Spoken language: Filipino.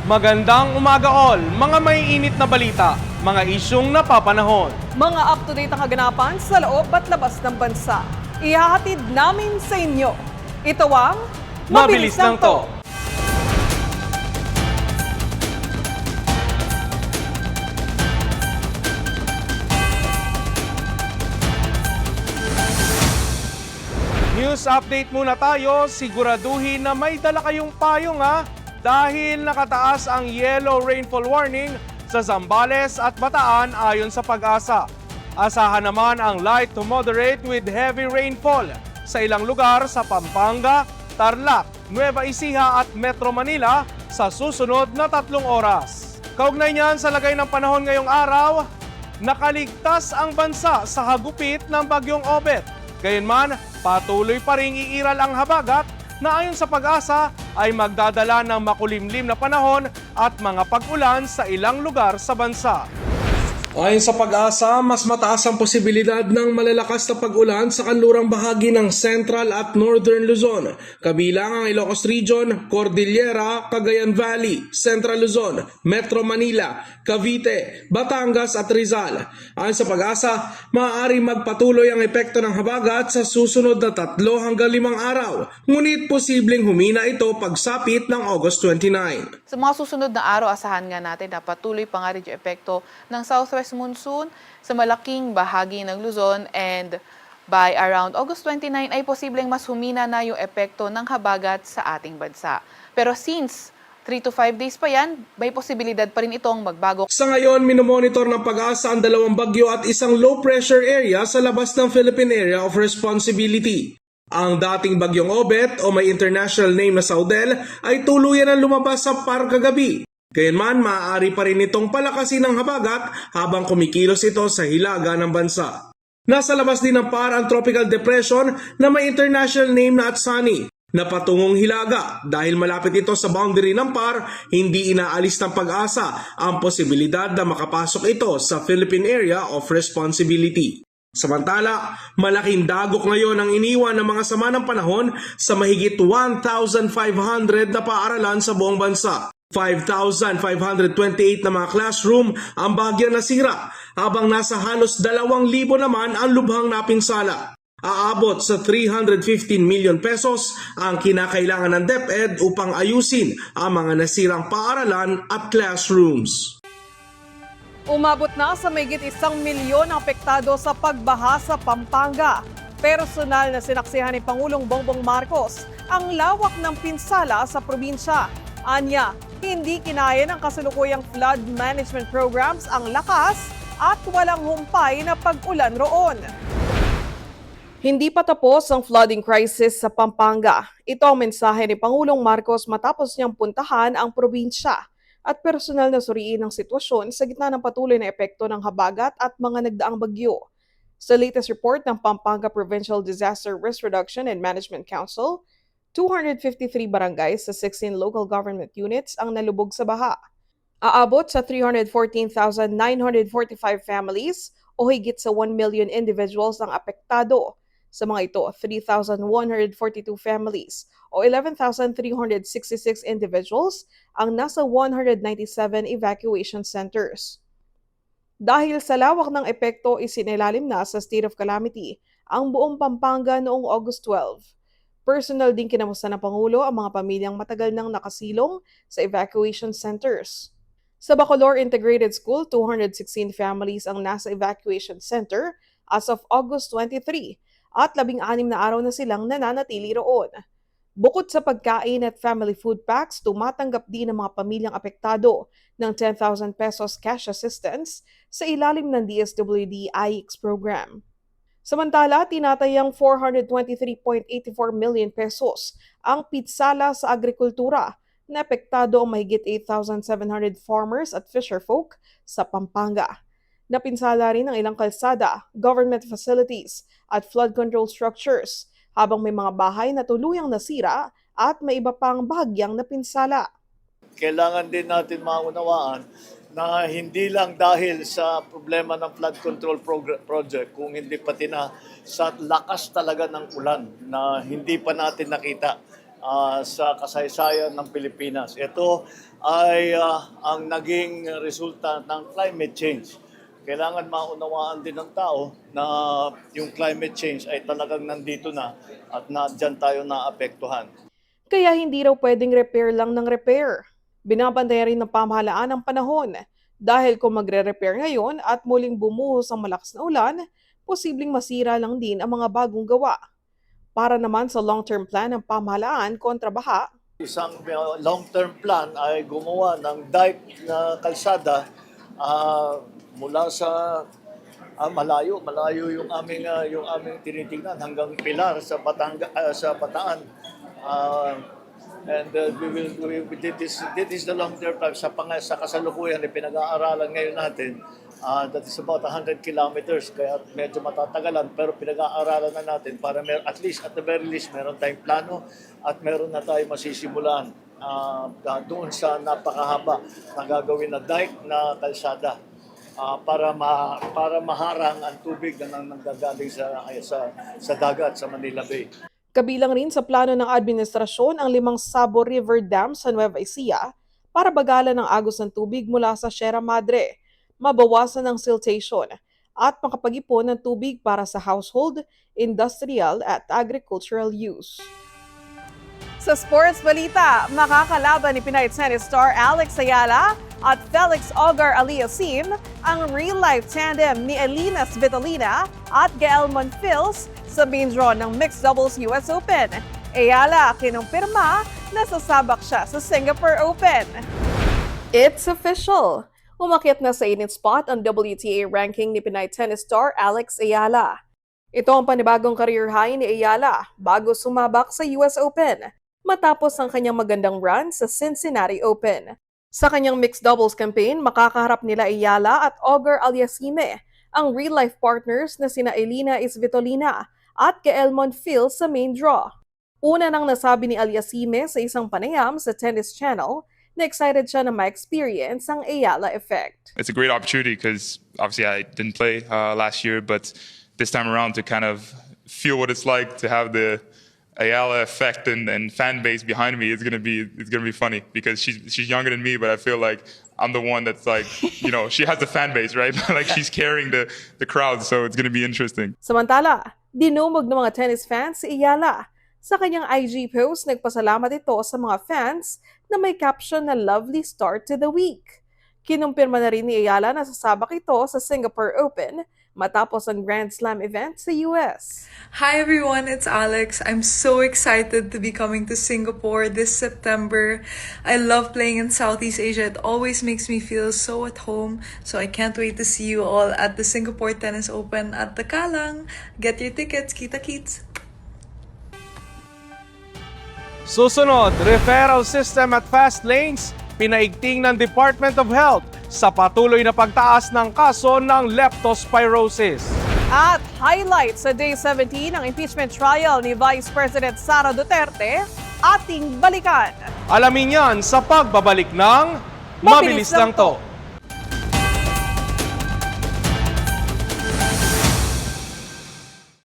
Magandang umaga all, mga maiinit na balita, mga isyong napapanahon. Mga up-to-date ang kaganapan sa loob at labas ng bansa. Ihahatid namin sa inyo. Ito ang Mabilis lang to. News update muna tayo, siguraduhin na may dala kayong payong dahil nakataas ang yellow rainfall warning sa Zambales at Bataan ayon sa Pag-asa. Asahan naman ang light to moderate with heavy rainfall sa ilang lugar sa Pampanga, Tarlac, Nueva Ecija at Metro Manila sa susunod na 3 oras. Kaugnay niyan sa lagay ng panahon ngayong araw, nakaligtas ang bansa sa hagupit ng bagyong Obet. Gayunman, patuloy pa ring iiral ang habagat na ayon sa Pag-asa ay magdadala ng makulimlim na panahon at mga pag-ulan sa ilang lugar sa bansa. Ayon sa Pag-asa, mas mataas ang posibilidad ng malalakas na pag-ulan sa kanlurang bahagi ng Central at Northern Luzon, kabilang ang Ilocos Region, Cordillera, Cagayan Valley, Central Luzon, Metro Manila, Cavite, Batangas at Rizal. Ayon sa Pag-asa, maaari magpatuloy ang epekto ng habagat sa susunod na 3 hanggang 5 araw, ngunit posibleng humina ito pagsapit ng August 29. Sa mga susunod na araw, asahan nga natin na patuloy pa nga rin yung epekto ng southwest monsoon sa malaking bahagi ng Luzon, and by around August 29 ay posibleng mas humina na yung epekto ng habagat sa ating bansa. Pero since 3 to 5 days pa yan, may posibilidad pa rin itong magbago. Sa ngayon, minomonitor ng Pag-asa ang 2 bagyo at isang low pressure area sa labas ng Philippine Area of Responsibility. Ang dating bagyong Obet o may international name na Saudel ay tuluyan ang lumabas sa par kagabi. Gayunman, maaari pa rin itong palakasin ng habagat habang kumikilos ito sa hilaga ng bansa. Nasa labas din ng par ang tropical depression na may international name na Atsani na patungong hilaga. Dahil malapit ito sa boundary ng par, hindi inaalis ng Pag-asa ang posibilidad na makapasok ito sa Philippine Area of Responsibility. Samantala, malaking dagok ngayon ang iniwan ng mga sama ng panahon sa mahigit 1,500 na paaralan sa buong bansa. 5,528 na mga classroom ang bahagyan nasira, habang nasa halos 2,000 naman ang lubhang napinsala. Aabot sa 315 million pesos ang kinakailangan ng DepEd upang ayusin ang mga nasirang paaralan at classrooms. Umabot na sa mahigit 1 milyon ang apektado sa pagbaha sa Pampanga. Personal na sinaksihan ni Pangulong Bongbong Marcos ang lawak ng pinsala sa probinsya. Anya, hindi kinaya ng kasalukuyang flood management programs ang lakas at walang humpay na pag-ulan roon. Hindi pa tapos ang flooding crisis sa Pampanga. Ito ang mensahe ni Pangulong Marcos matapos niyang puntahan ang probinsya at personal na suriin ang sitwasyon sa gitna ng patuloy na epekto ng habagat at mga nagdaang bagyo. Sa latest report ng Pampanga Provincial Disaster Risk Reduction and Management Council, 253 barangays sa 16 local government units ang nalubog sa baha. Aabot sa 314,945 families o higit sa 1 million individuals ang apektado. Sa mga ito, 3,142 families o 11,366 individuals ang nasa 197 evacuation centers. Dahil sa lawak ng epekto, isinilalim na sa state of calamity ang buong Pampanga noong August 12. Personal din kinamusta ng Pangulo ang mga pamilyang matagal nang nakasilong sa evacuation centers. Sa Bacolor Integrated School, 216 families ang nasa evacuation center as of August 23 at 16 na araw na silang nananatili roon. Bukod sa pagkain at family food packs, tumatanggap din ang mga pamilyang apektado ng 10,000 pesos cash assistance sa ilalim ng DSWD IX program. Samantala, tinatayang 423.84 million pesos ang pitsala sa agrikultura na apektado ang mahigit 8,700 farmers at fisherfolk sa Pampanga. Napinsala rin ang ilang kalsada, government facilities at flood control structures, habang may mga bahay na tuluyang nasira at may iba pang bahagyang napinsala. Kailangan din natin maunawaan na hindi lang dahil sa problema ng flood control project, kung hindi pati na sa lakas talaga ng ulan na hindi pa natin nakita sa kasaysayan ng Pilipinas. Ito ay ang naging resulta ng climate change. Kailangan maunawaan din ng tao na yung climate change ay talagang nandito na at dyan tayo naapektuhan. Kaya hindi raw pwedeng repair lang ng repair. Binabantayan rin ng pamahalaan ang panahon dahil kung magre-repair ngayon at muling bumuhos ang malakas na ulan, posibleng masira lang din ang mga bagong gawa. Para naman sa long-term plan ng pamahalaan kontra baha, Isang long-term plan ay gumawa ng dike na kalsada mula sa malayo yung aming tinitingnan hanggang Pilar sa Bataan. This is the long-term plan sa kasalukuyan na pinag-aaralan ngayon natin. That is about 100 kilometers, kaya medyo matatagalan, pero pinag-aaralan na natin para at the very least, meron tayong plano at meron na tayong masisimulan doon sa napakahaba na gagawin na dike na kalsada para maharang ang tubig na nanggagaling sa dagat sa Manila Bay. kabilang rin sa plano ng administrasyon ang 5 Sabo River Dam sa Nueva Ecija para bagalan ang agos ng tubig mula sa Sierra Madre, mabawasan ang siltation, at makapag-ipon ng tubig para sa household, industrial at agricultural use. Sa sports balita, makakalaban ni Pinay tennis star Alex Ayala at Felix Ogar Aliasim ang real-life tandem ni Elina Svitolina at Gael Monfils sa main draw ng Mixed Doubles US Open. Ayala kinumpirma na sasabak siya sa Singapore Open. It's official! Umakyat na sa 8th spot ang WTA ranking ni Pinay tennis star Alex Ayala. Ito ang panibagong career high ni Ayala bago sumabak sa US Open matapos ang kanyang magandang run sa Cincinnati Open. Sa kanyang mixed doubles campaign, makakaharap nila Ayala at Ogar Aliassime, ang real-life partners na sina Elina Svitolina at Gael Monfils sa main draw. Una nang nasabi ni Aliassime sa isang panayam sa Tennis Channel na excited siya na ma-experience ang Ayala effect. It's a great opportunity because obviously I didn't play last year, but this time around to kind of feel what it's like to have the Ayala effect and fan base behind me, it's gonna be funny because she's younger than me, but I feel like I'm the one that's like, you know, she has the fan base, right? Like she's carrying the crowd, so it's gonna be interesting. Samantala, dinumog ng mga tennis fans si Ayala. Sa kanyang IG post, nagpasalamat ito sa mga fans na may caption na lovely start to the week. Kinumpirma na rin ni Ayala na sasabak ito sa Singapore Open matapos ang Grand Slam event sa US. Hi everyone, it's Alex. I'm so excited to be coming to Singapore this September. I love playing in Southeast Asia. It always makes me feel so at home. So I can't wait to see you all at the Singapore Tennis Open at the Kallang. Get your tickets, kita-kits! Susunod, referral system at fast lanes, pinaigting ng Department of Health sa patuloy na pagtaas ng kaso ng leptospirosis. At highlight sa Day 17 ng impeachment trial ni Vice President Sara Duterte, ating balikan. Alamin yan sa pagbabalik ng Mabilis Lang To.